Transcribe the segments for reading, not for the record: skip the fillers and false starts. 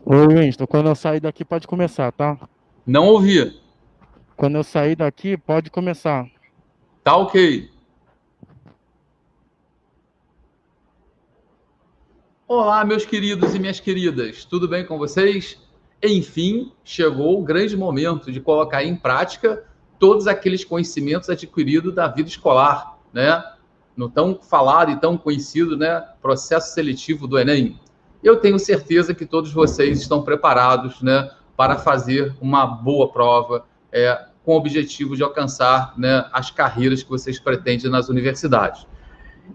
Oi, Winston, quando eu sair daqui pode começar, tá? Não ouvi. Quando eu sair daqui pode começar. Tá ok. Olá, meus queridos e minhas queridas. Tudo bem com vocês? Enfim, chegou o grande momento de colocar em prática todos aqueles conhecimentos adquiridos da vida escolar, né? No tão falado e tão conhecido, né, processo seletivo do Enem. Eu tenho certeza que todos vocês estão preparados, né, para fazer uma boa prova, com o objetivo de alcançar, né, as carreiras que vocês pretendem nas universidades.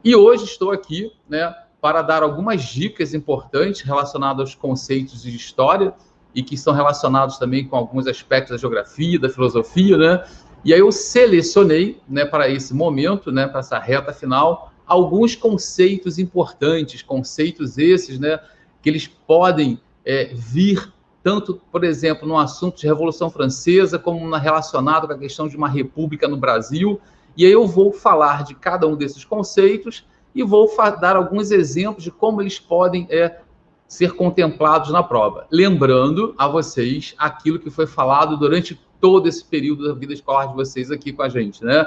E hoje estou aqui, né, para dar algumas dicas importantes relacionadas aos conceitos de história e que são relacionados também com alguns aspectos da geografia, da filosofia, né? E aí eu selecionei, né, para esse momento, né, para essa reta final, alguns conceitos importantes, conceitos esses, né, que eles podem vir tanto, por exemplo, no assunto de Revolução Francesa, como relacionado com a questão de uma república no Brasil. E aí eu vou falar de cada um desses conceitos e vou dar alguns exemplos de como eles podem ser contemplados na prova. Lembrando a vocês aquilo que foi falado durante todo esse período da vida escolar de vocês aqui com a gente, né?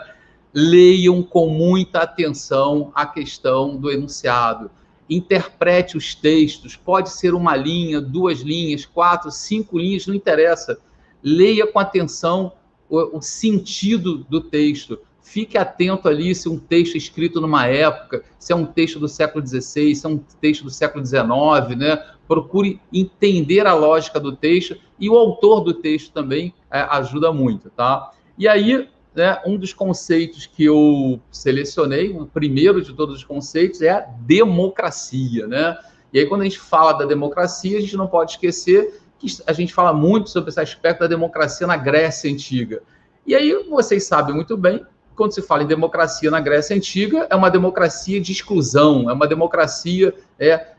Leiam com muita atenção a questão do enunciado. Interprete os textos, pode ser uma linha, duas linhas, quatro, cinco linhas, não interessa. Leia com atenção o sentido do texto. Fique atento ali se um texto escrito numa época, se é um texto do século XVI, se é um texto do século XIX, né? Procure entender a lógica do texto e o autor do texto também ajuda muito, tá? E aí, né, um dos conceitos que eu selecionei, o primeiro de todos os conceitos, é a democracia, né? E aí, quando a gente fala da democracia, a gente não pode esquecer que a gente fala muito sobre esse aspecto da democracia na Grécia Antiga. E aí, vocês sabem muito bem, quando se fala em democracia na Grécia Antiga, é uma democracia de exclusão, é uma democracia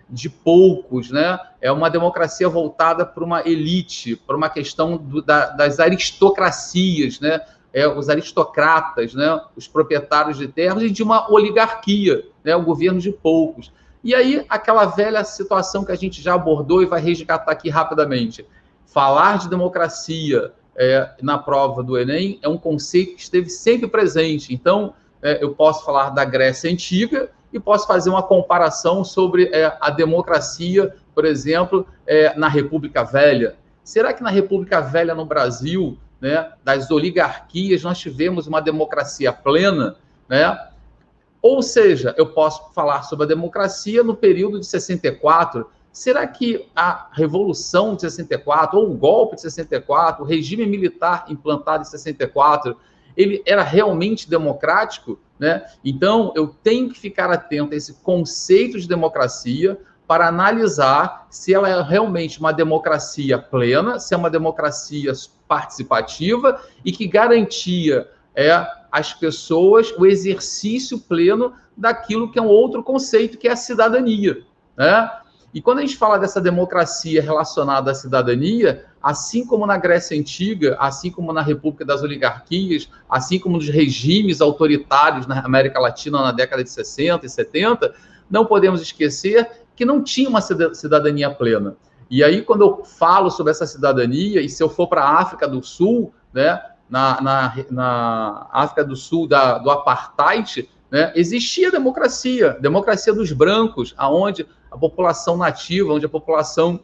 de poucos, né? É uma democracia voltada para uma elite, para uma questão das aristocracias, né? Os aristocratas, né? Os proprietários de terras e de uma oligarquia, né? O governo de poucos. E aí, aquela velha situação que a gente já abordou e vai resgatar aqui rapidamente. Falar de democracia na prova do Enem é um conceito que esteve sempre presente. Então, eu posso falar da Grécia Antiga e posso fazer uma comparação sobre a democracia, por exemplo, na República Velha. Será que na República Velha no Brasil, né, das oligarquias, nós tivemos uma democracia plena, né? Ou seja, eu posso falar sobre a democracia no período de 64. Será que a Revolução de 64, ou o golpe de 64, o regime militar implantado em 64, ele era realmente democrático? Né? Então, eu tenho que ficar atento a esse conceito de democracia para analisar se ela é realmente uma democracia plena, se é uma democracia participativa e que garantia às pessoas o exercício pleno daquilo que é um outro conceito, que é a cidadania. Né? E quando a gente fala dessa democracia relacionada à cidadania, assim como na Grécia Antiga, assim como na República das Oligarquias, assim como nos regimes autoritários na América Latina na década de 60 e 70, não podemos esquecer que não tinha uma cidadania plena. E aí, quando eu falo sobre essa cidadania, e se eu for para a África do Sul, né, na África do Sul do apartheid, né, existia democracia dos brancos, aonde a população nativa, onde a população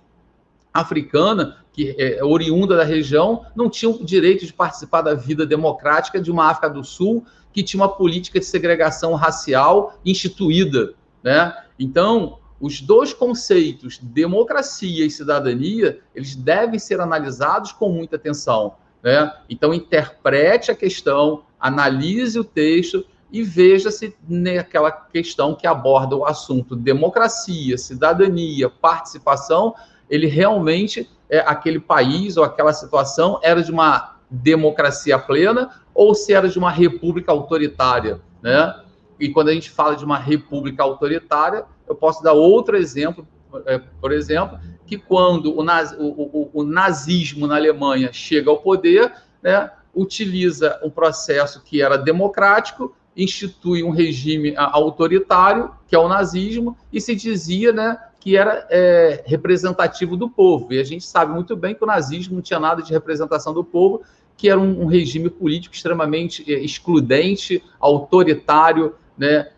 africana, que é oriunda da região, não tinha o direito de participar da vida democrática de uma África do Sul que tinha uma política de segregação racial instituída. Né? Então, os dois conceitos, democracia e cidadania, eles devem ser analisados com muita atenção. Né? Então, interprete a questão, analise o texto e veja se naquela questão que aborda o assunto democracia, cidadania, participação, ele realmente, aquele país ou aquela situação era de uma democracia plena ou se era de uma república autoritária. Né? E quando a gente fala de uma república autoritária, eu posso dar outro exemplo, por exemplo, que quando o nazismo na Alemanha chega ao poder, né, utiliza um processo que era democrático, institui um regime autoritário, que é o nazismo, e se dizia, né, que era representativo do povo. E a gente sabe muito bem que o nazismo não tinha nada de representação do povo, que era um regime político extremamente excludente, autoritário, né,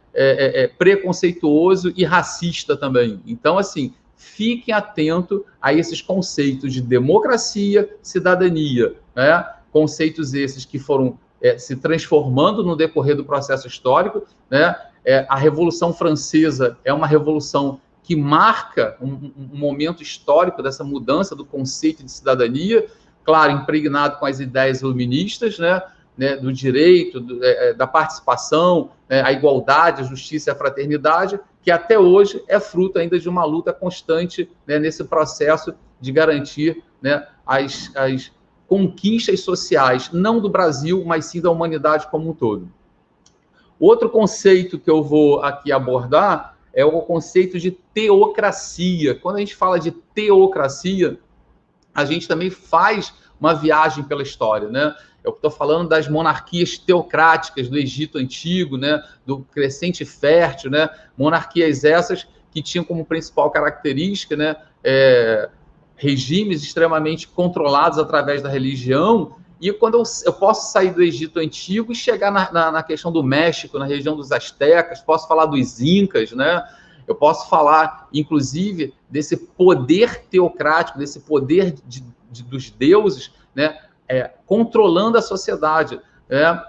preconceituoso e racista também. Então, assim, fiquem atentos a esses conceitos de democracia, cidadania, né? Conceitos esses que foram se transformando no decorrer do processo histórico, né? A Revolução Francesa é uma revolução que marca um momento histórico dessa mudança do conceito de cidadania, claro, impregnado com as ideias iluministas, né, do direito, da participação, a igualdade, a justiça e a fraternidade, que até hoje é fruto ainda de uma luta constante, né, nesse processo de garantir, né, as conquistas sociais, não do Brasil, mas sim da humanidade como um todo. Outro conceito que eu vou aqui abordar é o conceito de teocracia. Quando a gente fala de teocracia, a gente também faz uma viagem pela história, né? Eu estou falando das monarquias teocráticas do Egito Antigo, né? Do Crescente Fértil, né? Monarquias essas que tinham como principal característica, né? Regimes extremamente controlados através da religião. E quando eu posso sair do Egito Antigo e chegar na questão do México, na região dos astecas, posso falar dos incas, né? Eu posso falar, inclusive, desse poder teocrático, desse poder dos deuses, né? Controlando a sociedade.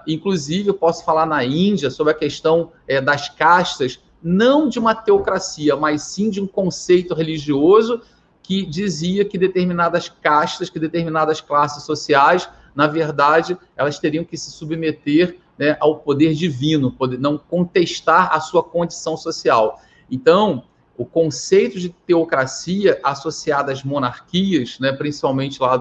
Inclusive, eu posso falar na Índia sobre a questão das castas, não de uma teocracia, mas sim de um conceito religioso que dizia que determinadas castas, que determinadas classes sociais, na verdade, elas teriam que se submeter, né, ao poder divino, não contestar a sua condição social. Então, o conceito de teocracia associado às monarquias, né, principalmente lá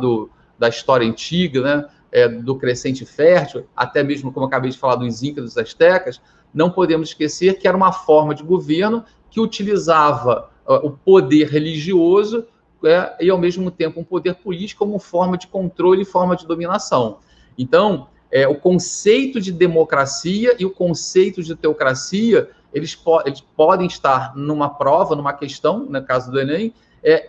da história antiga, né, do Crescente Fértil, até mesmo, como eu acabei de falar, dos incas, dos astecas, não podemos esquecer que era uma forma de governo que utilizava o poder religioso e, ao mesmo tempo, um poder político como forma de controle e forma de dominação. Então, o conceito de democracia e o conceito de teocracia, eles podem estar numa prova, numa questão, no caso do Enem,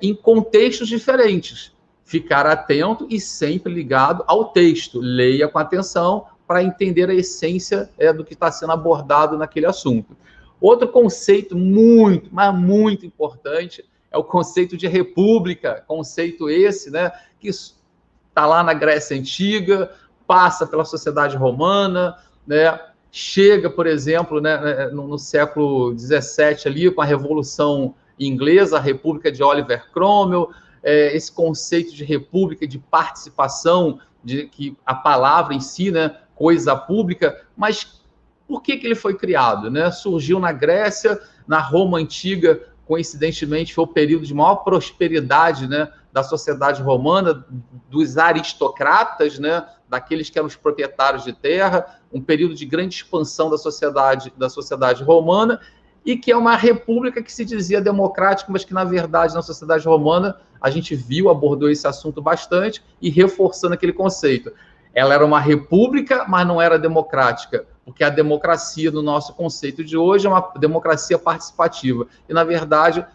em contextos diferentes. Ficar atento e sempre ligado ao texto. Leia com atenção para entender a essência do que está sendo abordado naquele assunto. Outro conceito muito, mas muito importante é o conceito de república, conceito esse, né, que está lá na Grécia Antiga, passa pela sociedade romana, né, chega, por exemplo, né, no século XVII, ali, com a Revolução Inglesa, a República de Oliver Cromwell, esse conceito de república, de participação, de que a palavra em si, né, coisa pública, mas por que ele foi criado, né? Surgiu na Grécia, na Roma Antiga, coincidentemente, foi o período de maior prosperidade, né, da sociedade romana, dos aristocratas, né, daqueles que eram os proprietários de terra, um período de grande expansão da sociedade romana, e que é uma república que se dizia democrática, mas que, na verdade, na sociedade romana, a gente abordou esse assunto bastante, e reforçando aquele conceito. Ela era uma república, mas não era democrática, porque a democracia, no nosso conceito de hoje, é uma democracia participativa. E, na verdade,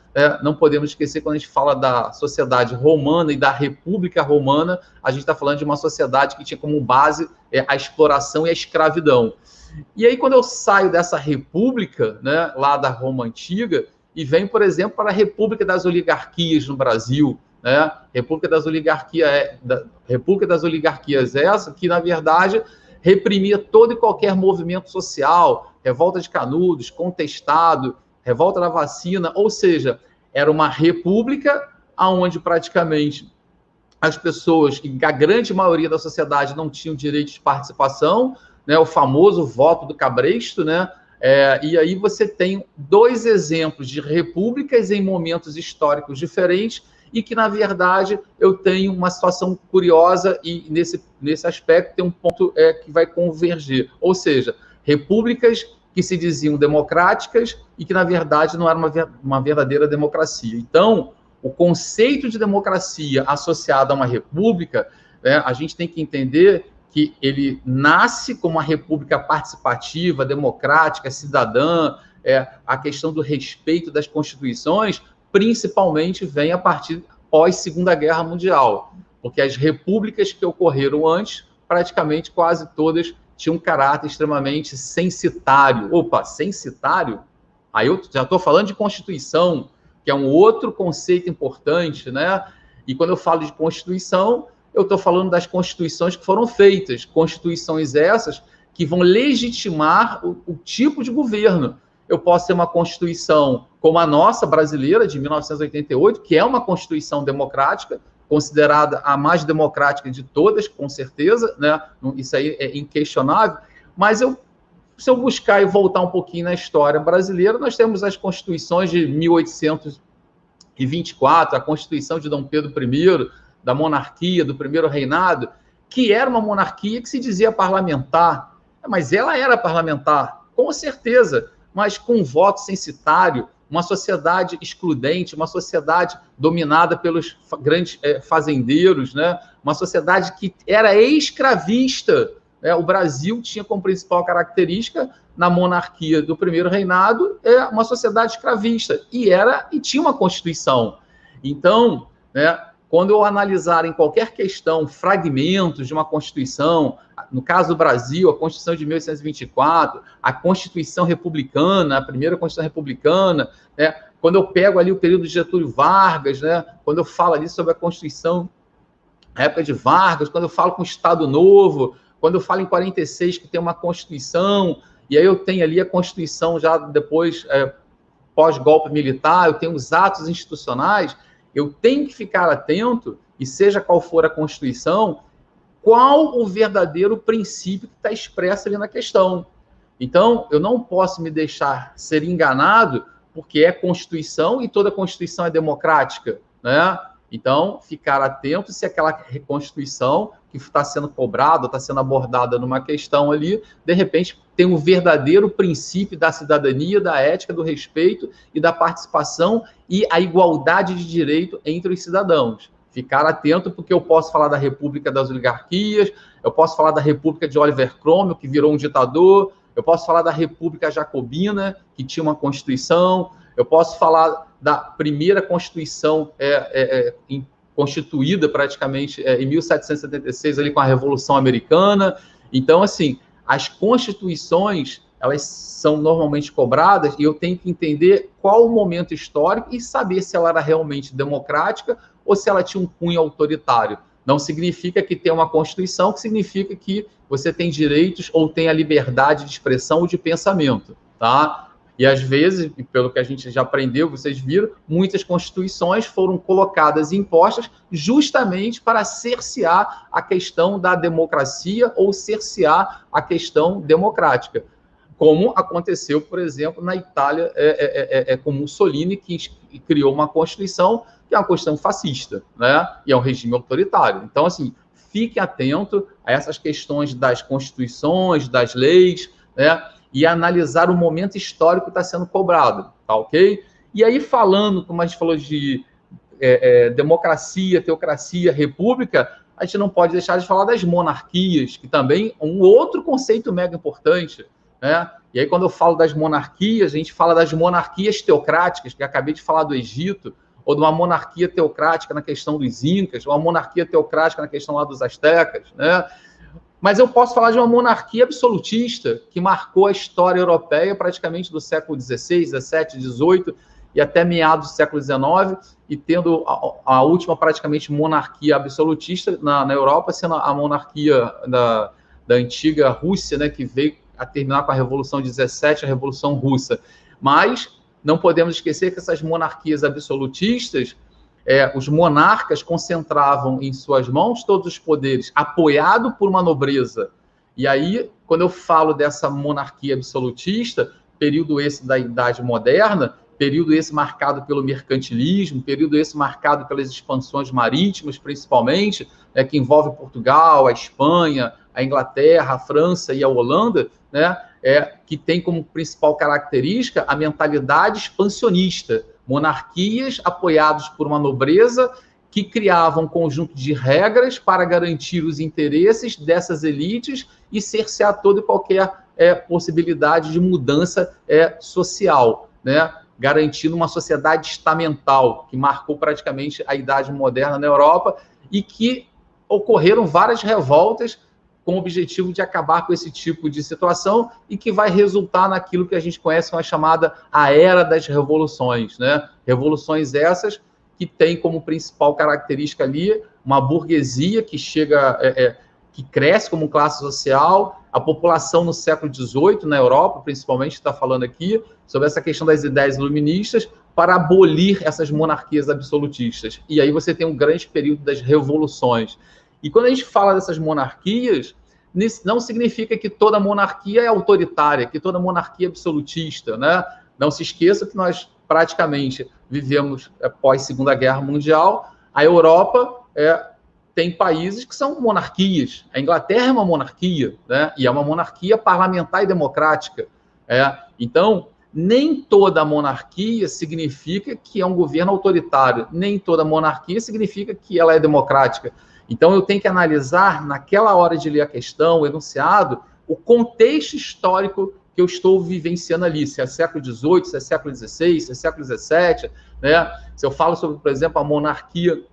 não podemos esquecer, quando a gente fala da sociedade romana e da República Romana, a gente está falando de uma sociedade que tinha como base a exploração e a escravidão. E aí, quando eu saio dessa república, né, lá da Roma Antiga, e venho, por exemplo, para a República das Oligarquias no Brasil, né? República das Oligarquias essa que, na verdade, reprimia todo e qualquer movimento social, revolta de Canudos, contestado, revolta da vacina, ou seja, era uma república onde praticamente as pessoas, a grande maioria da sociedade, não tinham direito de participação, né, o famoso voto do cabresto, né? E aí você tem dois exemplos de repúblicas em momentos históricos diferentes e que, na verdade, eu tenho uma situação curiosa e, nesse aspecto, tem um ponto que vai convergir. Ou seja, repúblicas que se diziam democráticas e que, na verdade, não era uma verdadeira democracia. Então, o conceito de democracia associado a uma república, a gente tem que entender que ele nasce como uma república participativa, democrática, cidadã, a questão do respeito das constituições, principalmente vem a partir pós-Segunda Guerra Mundial, porque as repúblicas que ocorreram antes, praticamente quase todas tinham um caráter extremamente censitário. Opa, censitário? Aí eu já estou falando de Constituição, que é um outro conceito importante, né? E quando eu falo de Constituição, eu estou falando das constituições que foram feitas, constituições essas que vão legitimar o tipo de governo. Eu posso ter uma Constituição como a nossa brasileira, de 1988, que é uma Constituição democrática, considerada a mais democrática de todas, com certeza, né? Isso aí é inquestionável, mas se eu buscar e voltar um pouquinho na história brasileira, nós temos as constituições de 1824, a Constituição de Dom Pedro I, da monarquia, do primeiro reinado, que era uma monarquia que se dizia parlamentar, mas ela era parlamentar, com certeza, mas com um voto censitário, uma sociedade excludente, uma sociedade dominada pelos grandes fazendeiros, né? Uma sociedade que era escravista. O Brasil tinha como principal característica, na monarquia do primeiro reinado, uma sociedade escravista, e tinha uma Constituição. Então, quando eu analisar em qualquer questão fragmentos de uma Constituição, no caso do Brasil, a Constituição de 1824, a Constituição Republicana, a primeira Constituição Republicana, quando eu pego ali o período de Getúlio Vargas, quando eu falo ali sobre a Constituição, a época de Vargas, quando eu falo com o Estado Novo, quando eu falo em 46 que tem uma Constituição, e aí eu tenho ali a Constituição já depois, pós-golpe militar, eu tenho os atos institucionais, eu tenho que ficar atento, e seja qual for a Constituição, qual o verdadeiro princípio que está expresso ali na questão. Então, eu não posso me deixar ser enganado, porque é Constituição e toda Constituição é democrática, né? Então, ficar atento se aquela Constituição que está sendo cobrada, está sendo abordada numa questão ali, de repente tem um verdadeiro princípio da cidadania, da ética, do respeito e da participação e a igualdade de direito entre os cidadãos. Ficar atento, porque eu posso falar da República das Oligarquias, eu posso falar da República de Oliver Cromwell, que virou um ditador, eu posso falar da República Jacobina, que tinha uma Constituição, eu posso falar da primeira Constituição constituída praticamente em 1776, ali com a Revolução Americana. Então, assim, as constituições, elas são normalmente cobradas e eu tenho que entender qual o momento histórico e saber se ela era realmente democrática ou se ela tinha um cunho autoritário. Não significa que tem uma Constituição, que significa que você tem direitos ou tem a liberdade de expressão ou de pensamento, tá? E às vezes, pelo que a gente já aprendeu, vocês viram, muitas constituições foram colocadas e impostas justamente para cercear a questão da democracia ou cercear a questão democrática. Como aconteceu, por exemplo, na Itália, com Mussolini, que criou uma Constituição que é uma Constituição fascista, né? E é um regime autoritário. Então, assim, fique atento a essas questões das constituições, das leis, né? E analisar o momento histórico que está sendo cobrado, tá ok? E aí, falando, como a gente falou de democracia, teocracia, república, a gente não pode deixar de falar das monarquias, que também é um outro conceito mega importante, né? E aí, quando eu falo das monarquias, a gente fala das monarquias teocráticas, que eu acabei de falar do Egito, ou de uma monarquia teocrática na questão dos Incas, ou uma monarquia teocrática na questão lá dos Astecas, né? Mas eu posso falar de uma monarquia absolutista que marcou a história europeia praticamente do século XVI, XVII, XVIII e até meados do século XIX, e tendo a última praticamente monarquia absolutista na Europa, sendo a monarquia da antiga Rússia, né, que veio a terminar com a Revolução 17, a Revolução Russa. Mas não podemos esquecer que essas monarquias absolutistas, os monarcas concentravam em suas mãos todos os poderes, apoiado por uma nobreza. E aí, quando eu falo dessa monarquia absolutista, período esse da Idade Moderna, período esse marcado pelo mercantilismo, período esse marcado pelas expansões marítimas, principalmente, que envolve Portugal, a Espanha, a Inglaterra, a França e a Holanda, né, que tem como principal característica a mentalidade expansionista, monarquias apoiadas por uma nobreza que criavam um conjunto de regras para garantir os interesses dessas elites e cercear toda e qualquer possibilidade de mudança social, né? garantindo uma sociedade estamental, que marcou praticamente a Idade Moderna na Europa, e que ocorreram várias revoltas com o objetivo de acabar com esse tipo de situação e que vai resultar naquilo que a gente conhece como a chamada a Era das Revoluções, né? Revoluções essas que tem como principal característica ali uma burguesia que chega, que cresce como classe social, a população no século XVIII, na Europa, principalmente, está falando aqui, sobre essa questão das ideias iluministas, para abolir essas monarquias absolutistas. E aí você tem um grande período das revoluções. E quando a gente fala dessas monarquias, não significa que toda monarquia é autoritária, que toda monarquia é absolutista, né? Não se esqueça que nós praticamente vivemos pós Segunda Guerra Mundial. A Europa tem países que são monarquias. A Inglaterra é uma monarquia, né? E é uma monarquia parlamentar e democrática. Então, nem toda monarquia significa que é um governo autoritário, nem toda monarquia significa que ela é democrática. Então, eu tenho que analisar, naquela hora de ler a questão, o enunciado, o contexto histórico que eu estou vivenciando ali, se é século XVIII, se é século XVI, se é século XVII, né? Se eu falo sobre, por exemplo, a monarquia,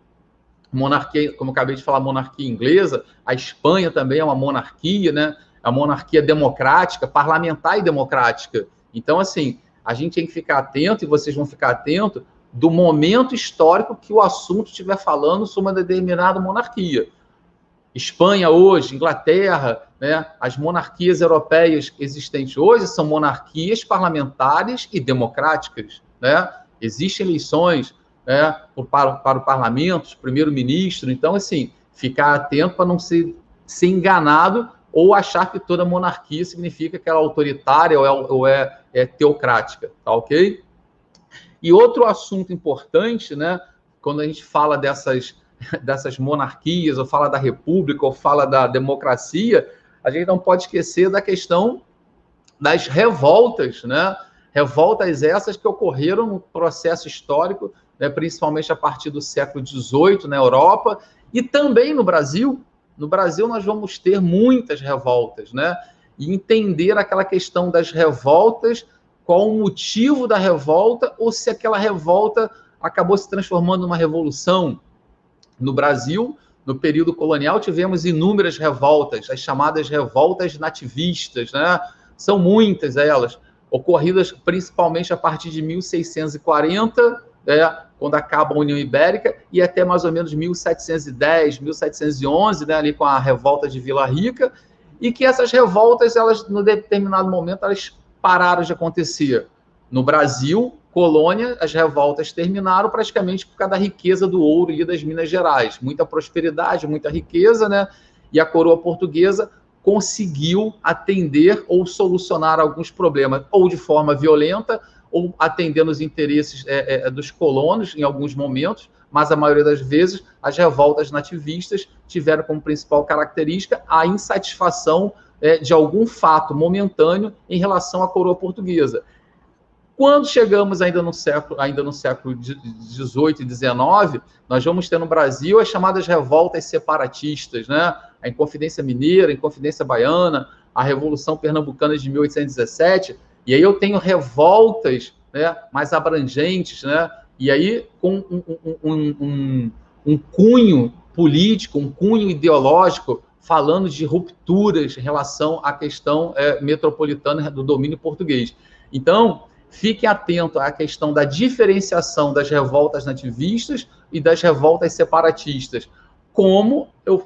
como eu acabei de falar, a monarquia inglesa, a Espanha também é uma monarquia, né? A monarquia democrática, parlamentar e democrática. Então, assim, a gente tem que ficar atento, e vocês vão ficar atentos, do momento histórico que o assunto estiver falando sobre uma determinada monarquia. Espanha hoje, Inglaterra, né, as monarquias europeias existentes hoje são monarquias parlamentares e democráticas, né? Existem eleições, né, para o parlamento, primeiro-ministro. Então, assim, ficar atento para não ser enganado ou achar que toda monarquia significa que ela é autoritária ou é teocrática, tá ok? E outro assunto importante, né, quando a gente fala dessas monarquias, ou fala da república, ou fala da democracia, a gente não pode esquecer da questão das revoltas, né? Revoltas essas que ocorreram no processo histórico, né, principalmente a partir do século XVIII na Europa e também no Brasil. No Brasil nós vamos ter muitas revoltas, né? E entender aquela questão das revoltas, qual o motivo da revolta, ou se aquela revolta acabou se transformando numa revolução. No Brasil, no período colonial, tivemos inúmeras revoltas, as chamadas revoltas nativistas, né? São muitas elas, ocorridas principalmente a partir de 1640, quando acaba a União Ibérica, e até mais ou menos 1710, 1711, né, ali com a revolta de Vila Rica, e que essas revoltas, elas, no determinado momento, elas pararam de acontecer. No Brasil, colônia, as revoltas terminaram praticamente por causa da riqueza do ouro e das Minas Gerais. Muita prosperidade, muita riqueza, né? E a coroa portuguesa conseguiu atender ou solucionar alguns problemas, ou de forma violenta, ou atendendo os interesses dos colonos em alguns momentos, mas a maioria das vezes as revoltas nativistas tiveram como principal característica a insatisfação de algum fato momentâneo em relação à coroa portuguesa. Quando chegamos ainda no século XVIII e XIX, nós vamos ter no Brasil as chamadas revoltas separatistas, né? A Inconfidência Mineira, a Inconfidência Baiana, a Revolução Pernambucana de 1817, e aí eu tenho revoltas, né, mais abrangentes, né? E aí com um cunho político, um cunho ideológico, falando de rupturas em relação à questão metropolitana do domínio português. Então, fiquem atentos à questão da diferenciação das revoltas nativistas e das revoltas separatistas.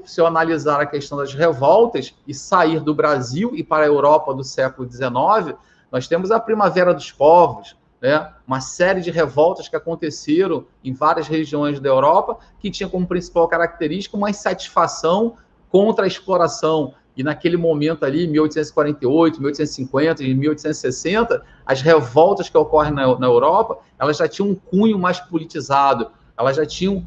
Se eu analisar a questão das revoltas e sair do Brasil e para a Europa do século XIX, nós temos a Primavera dos Povos, né? Uma série de revoltas que aconteceram em várias regiões da Europa, que tinha como principal característica uma insatisfação contra a exploração. E naquele momento ali, 1848, 1850 e 1860, as revoltas que ocorrem na Europa, elas já tinham um cunho mais politizado, elas já tinham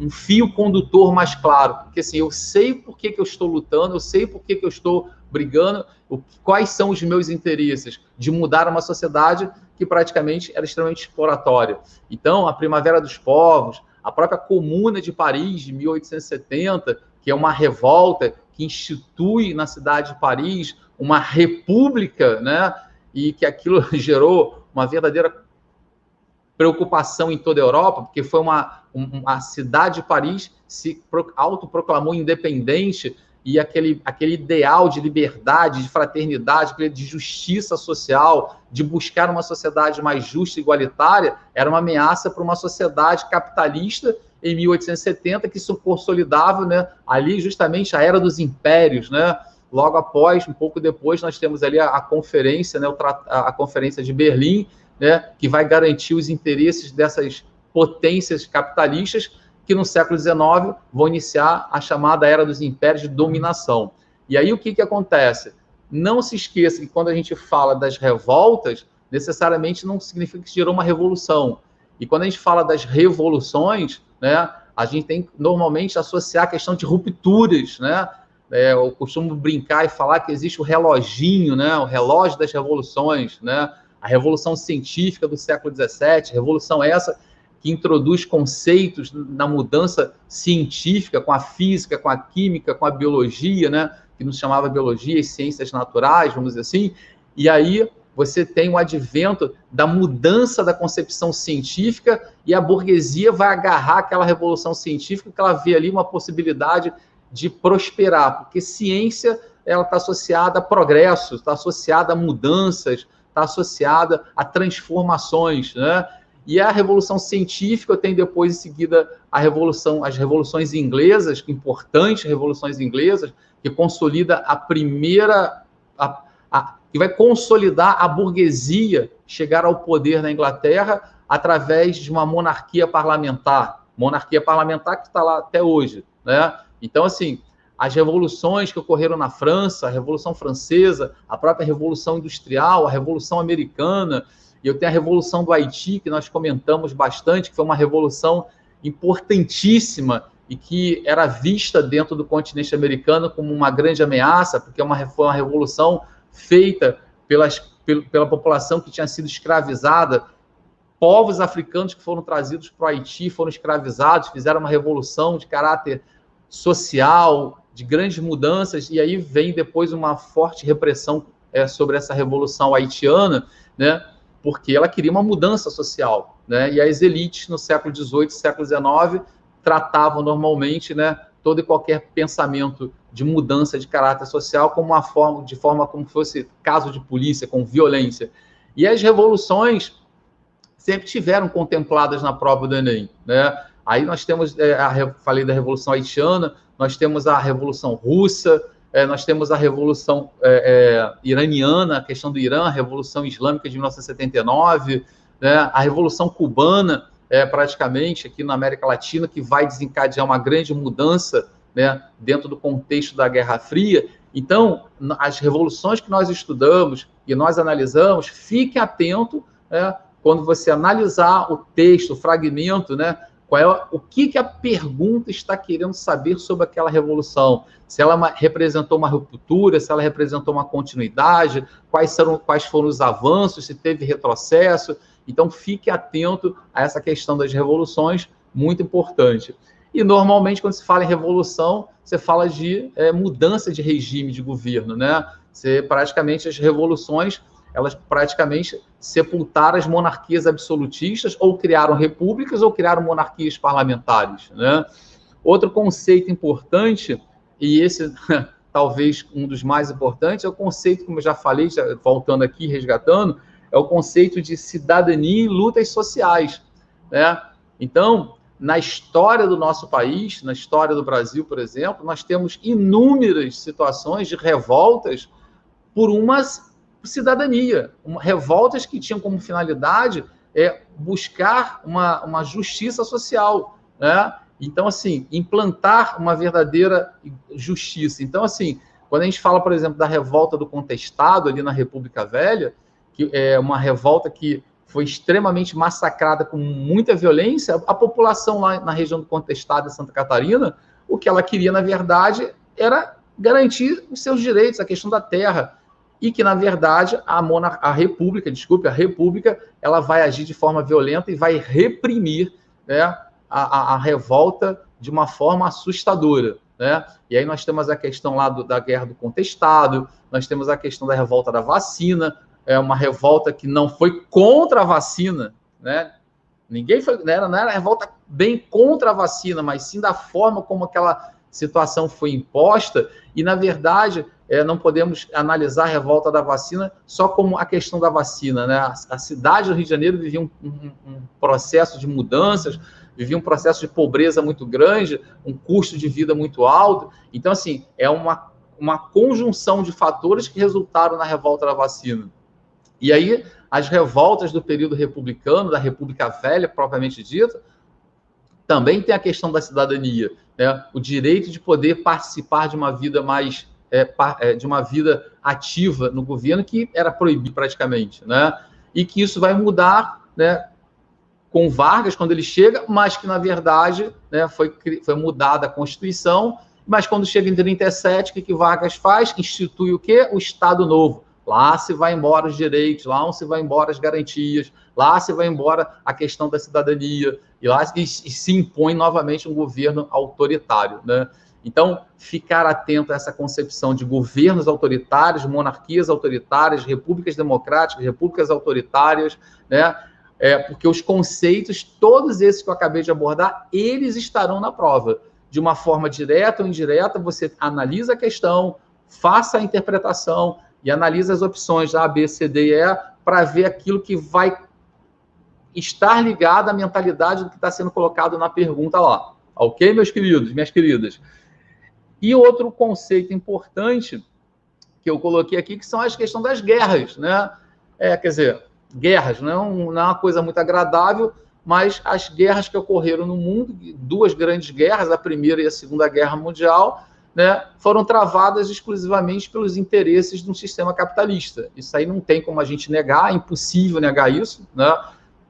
um fio condutor mais claro, porque assim, eu sei por que eu estou lutando, eu sei por que eu estou brigando, quais são os meus interesses de mudar uma sociedade que praticamente era extremamente exploratória. Então, a Primavera dos Povos, a própria Comuna de Paris, de 1870, que é uma revolta que institui na cidade de Paris uma república, né? E que aquilo gerou uma verdadeira preocupação em toda a Europa, porque foi a cidade de Paris se autoproclamou independente, e aquele ideal de liberdade, de fraternidade, de justiça social, de buscar uma sociedade mais justa e igualitária, era uma ameaça para uma sociedade capitalista em 1870, que se consolidava, né, ali justamente a Era dos Impérios, né? Logo após, um pouco depois, nós temos ali a conferência, né, a Conferência de Berlim, né, que vai garantir os interesses dessas potências capitalistas, que no século XIX vão iniciar a chamada Era dos Impérios de Dominação. E aí o que acontece? Não se esqueça que quando a gente fala das revoltas, necessariamente não significa que gerou uma revolução. E quando a gente fala das revoluções, né, a gente tem que normalmente associar a questão de rupturas, né? Eu costumo brincar e falar que existe o reloginho, né, o relógio das revoluções, né? A Revolução Científica do século XVII, revolução essa que introduz conceitos na mudança científica, com a física, com a química, com a biologia, né? Que nos chamava biologia e ciências naturais, vamos dizer assim. E aí você tem o advento da mudança da concepção científica, e a burguesia vai agarrar aquela revolução científica, que ela vê ali uma possibilidade de prosperar, porque ciência ela está associada a progressos, está associada a mudanças, está associada a transformações, né? E a Revolução Científica tem depois, em seguida, as revoluções inglesas, importantes revoluções inglesas, que consolida a primeira... que vai consolidar a burguesia chegar ao poder na Inglaterra através de uma monarquia parlamentar que está lá até hoje, né? Então, assim, as revoluções que ocorreram na França, a Revolução Francesa, a própria Revolução Industrial, a Revolução Americana, e eu tenho a Revolução do Haiti, que nós comentamos bastante, que foi uma revolução importantíssima e que era vista dentro do continente americano como uma grande ameaça, porque foi uma revolução feita pela população que tinha sido escravizada. Povos africanos que foram trazidos para o Haiti, foram escravizados, fizeram uma revolução de caráter social, de grandes mudanças, e aí vem depois uma forte repressão sobre essa revolução haitiana, né? Porque ela queria uma mudança social, né? E as elites no século XVIII, século XIX, tratavam normalmente, né, todo e qualquer pensamento de mudança de caráter social como de forma como fosse caso de polícia, com violência. E as revoluções sempre tiveram contempladas na prova do Enem, né? Aí nós temos, falei da Revolução Haitiana, nós temos a Revolução Russa, nós temos a Revolução Iraniana, a questão do Irã, a Revolução Islâmica de 1979, né? A Revolução Cubana, praticamente, aqui na América Latina, que vai desencadear uma grande mudança, né, dentro do contexto da Guerra Fria. Então, as revoluções que nós estudamos e nós analisamos, fique atento, quando você analisar o texto, o fragmento, né, o que a pergunta está querendo saber sobre aquela revolução. Se ela representou uma ruptura, se ela representou uma continuidade, quais foram os avanços, se teve retrocesso. Então, fique atento a essa questão das revoluções, muito importante. E, normalmente, quando se fala em revolução, você fala de mudança de regime de governo, né? Praticamente, as revoluções, elas praticamente sepultaram as monarquias absolutistas, ou criaram repúblicas, ou criaram monarquias parlamentares, né? Outro conceito importante, e esse talvez um dos mais importantes, é o conceito, como eu já falei, voltando aqui, resgatando, é o conceito de cidadania e lutas sociais, né? Então, na história do nosso país, na história do Brasil, por exemplo, nós temos inúmeras situações de revoltas por uma cidadania, revoltas que tinham como finalidade buscar uma justiça social, né? Então, assim, implantar uma verdadeira justiça. Então, assim, quando a gente fala, por exemplo, da revolta do Contestado ali na República Velha, que é uma revolta que foi extremamente massacrada com muita violência, a população lá na região do Contestado, de Santa Catarina, o que ela queria, na verdade, era garantir os seus direitos, a questão da terra, e que, na verdade, a República, ela vai agir de forma violenta e vai reprimir, né, a revolta de uma forma assustadora, né? E aí nós temos a questão lá da Guerra do Contestado, nós temos a questão da revolta da vacina, uma revolta que não foi contra a vacina, né? Ninguém foi, não era revolta bem contra a vacina, mas sim da forma como aquela situação foi imposta. E, na verdade, não podemos analisar a revolta da vacina só como a questão da vacina, né? A cidade do Rio de Janeiro vivia um processo de mudanças, vivia um processo de pobreza muito grande, um custo de vida muito alto. Então, assim, é uma conjunção de fatores que resultaram na revolta da vacina. E aí, as revoltas do período republicano, da República Velha, propriamente dita, também tem a questão da cidadania, né? O direito de poder participar de uma vida mais de uma vida ativa no governo, que era proibido praticamente, né? E que isso vai mudar, né, com Vargas quando ele chega, mas que na verdade, né, foi mudada a Constituição. Mas quando chega em 37, o que Vargas faz? Institui o quê? O Estado Novo. Lá se vai embora os direitos, lá se vai embora as garantias, lá se vai embora a questão da cidadania, e lá se impõe novamente um governo autoritário, né? Então, ficar atento a essa concepção de governos autoritários, monarquias autoritárias, repúblicas democráticas, repúblicas autoritárias, né? Porque os conceitos, todos esses que eu acabei de abordar, eles estarão na prova. De uma forma direta ou indireta, você analisa a questão, faça a interpretação, e analisa as opções A, B, C, D e E para ver aquilo que vai estar ligado à mentalidade do que está sendo colocado na pergunta lá. Ok, meus queridos, minhas queridas? E outro conceito importante que eu coloquei aqui, que são as questões das guerras, né? Quer dizer, guerras não é uma coisa muito agradável, mas as guerras que ocorreram no mundo, duas grandes guerras, a Primeira e a Segunda Guerra Mundial, né, foram travadas exclusivamente pelos interesses de um sistema capitalista. Isso aí não tem como a gente negar, é impossível negar isso, né?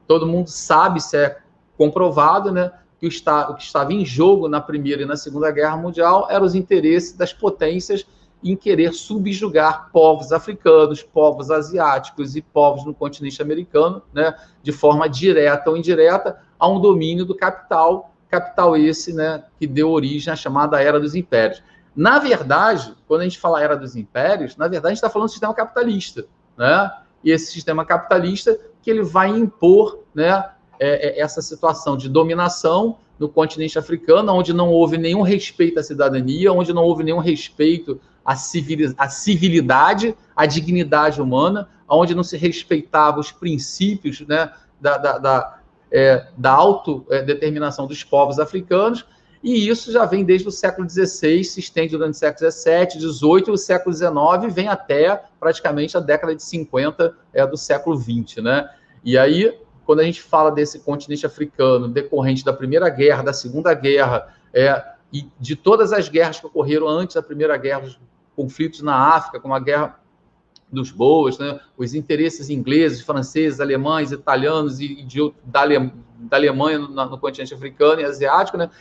Todo mundo sabe, isso é comprovado, né, que o que estava em jogo na Primeira e na Segunda Guerra Mundial eram os interesses das potências em querer subjugar povos africanos, povos asiáticos e povos no continente americano, né, de forma direta ou indireta, a um domínio do capital esse, né, que deu origem à chamada Era dos Impérios. Na verdade, quando a gente fala Era dos Impérios, na verdade a gente está falando do sistema capitalista, né? E esse sistema capitalista que ele vai impor, né, essa situação de dominação no continente africano, onde não houve nenhum respeito à cidadania, onde não houve nenhum respeito à civilidade, à dignidade humana, onde não se respeitavam os princípios, né, da autodeterminação dos povos africanos. E isso já vem desde o século XVI, se estende durante o século XVII, XVIII, e o século XIX vem até praticamente a década de 50 do século XX, né? E aí, quando a gente fala desse continente africano decorrente da Primeira Guerra, da Segunda Guerra, e de todas as guerras que ocorreram antes da Primeira Guerra, os conflitos na África, como a Guerra dos Boas, né? Os interesses ingleses, franceses, alemães, italianos e da Alemanha no continente africano e asiático, né?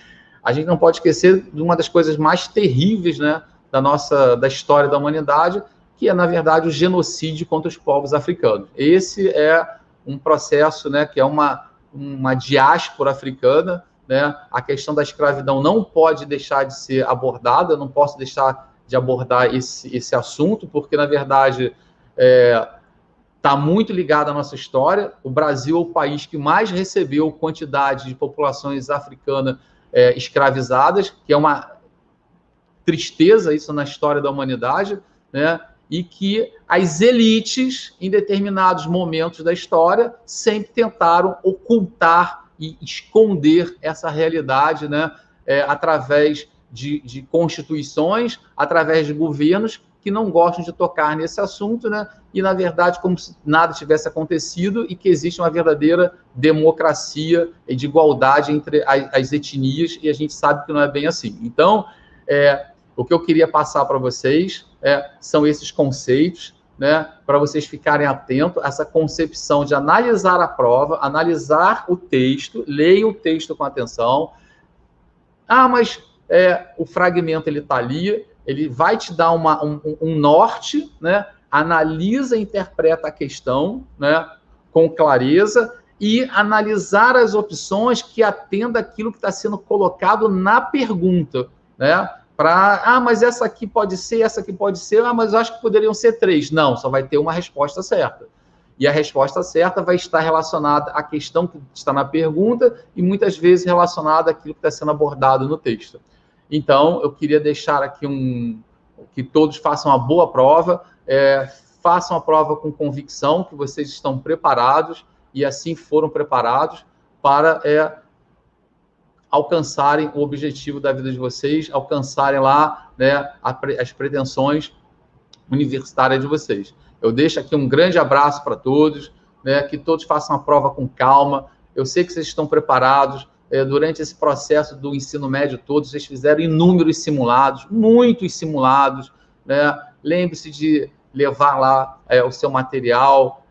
A gente não pode esquecer de uma das coisas mais terríveis, né, da história da humanidade, que é, na verdade, o genocídio contra os povos africanos. Esse é um processo, né, que é uma diáspora africana, né? A questão da escravidão não pode deixar de ser abordada, eu não posso deixar de abordar esse assunto, porque, na verdade, está muito ligado à nossa história. O Brasil é o país que mais recebeu quantidade de populações africanas escravizadas, que é uma tristeza isso na história da humanidade, né? E que as elites, em determinados momentos da história, sempre tentaram ocultar e esconder essa realidade, né? Através de constituições, através de governos que não gostam de tocar nesse assunto, né? E, na verdade, como se nada tivesse acontecido e que existe uma verdadeira democracia e de igualdade entre as etnias, e a gente sabe que não é bem assim. Então, o que eu queria passar para vocês são esses conceitos, né? Para vocês ficarem atentos a essa concepção de analisar a prova, analisar o texto, leia o texto com atenção. Mas o fragmento ele está ali, ele vai te dar um norte, né? Analisa e interpreta a questão, né, com clareza, e analisar as opções que atendam aquilo que está sendo colocado na pergunta, né? mas essa aqui pode ser, mas eu acho que poderiam ser 3. Não, só vai ter uma resposta certa. E a resposta certa vai estar relacionada à questão que está na pergunta e muitas vezes relacionada àquilo que está sendo abordado no texto. Então, eu queria deixar aqui que todos façam uma boa prova, façam a prova com convicção, que vocês estão preparados e assim foram preparados para alcançarem o objetivo da vida de vocês, alcançarem lá, né, as pretensões universitárias de vocês. Eu deixo aqui um grande abraço para todos, né, que todos façam a prova com calma. Eu sei que vocês estão preparados. Durante esse processo do ensino médio todo, vocês fizeram inúmeros simulados, muitos simulados, né? Lembre-se de levar lá o seu material,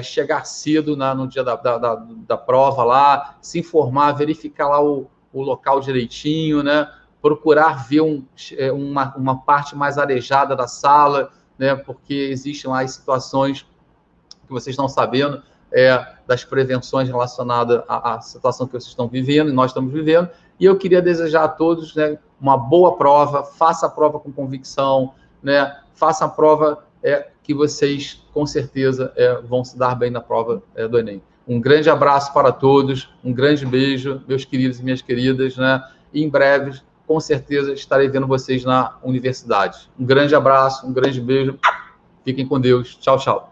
chegar cedo no dia da prova lá, se informar, verificar lá o local direitinho, né? Procurar ver uma parte mais arejada da sala, né? Porque existem lá as situações que vocês estão sabendo, das prevenções relacionadas à situação que vocês estão vivendo e nós estamos vivendo. E eu queria desejar a todos, né, uma boa prova, faça a prova com convicção, né? Faça a prova que vocês, com certeza, vão se dar bem na prova do Enem. Um grande abraço para todos, um grande beijo, meus queridos e minhas queridas, né? E em breve, com certeza, estarei vendo vocês na universidade. Um grande abraço, um grande beijo. Fiquem com Deus. Tchau, tchau.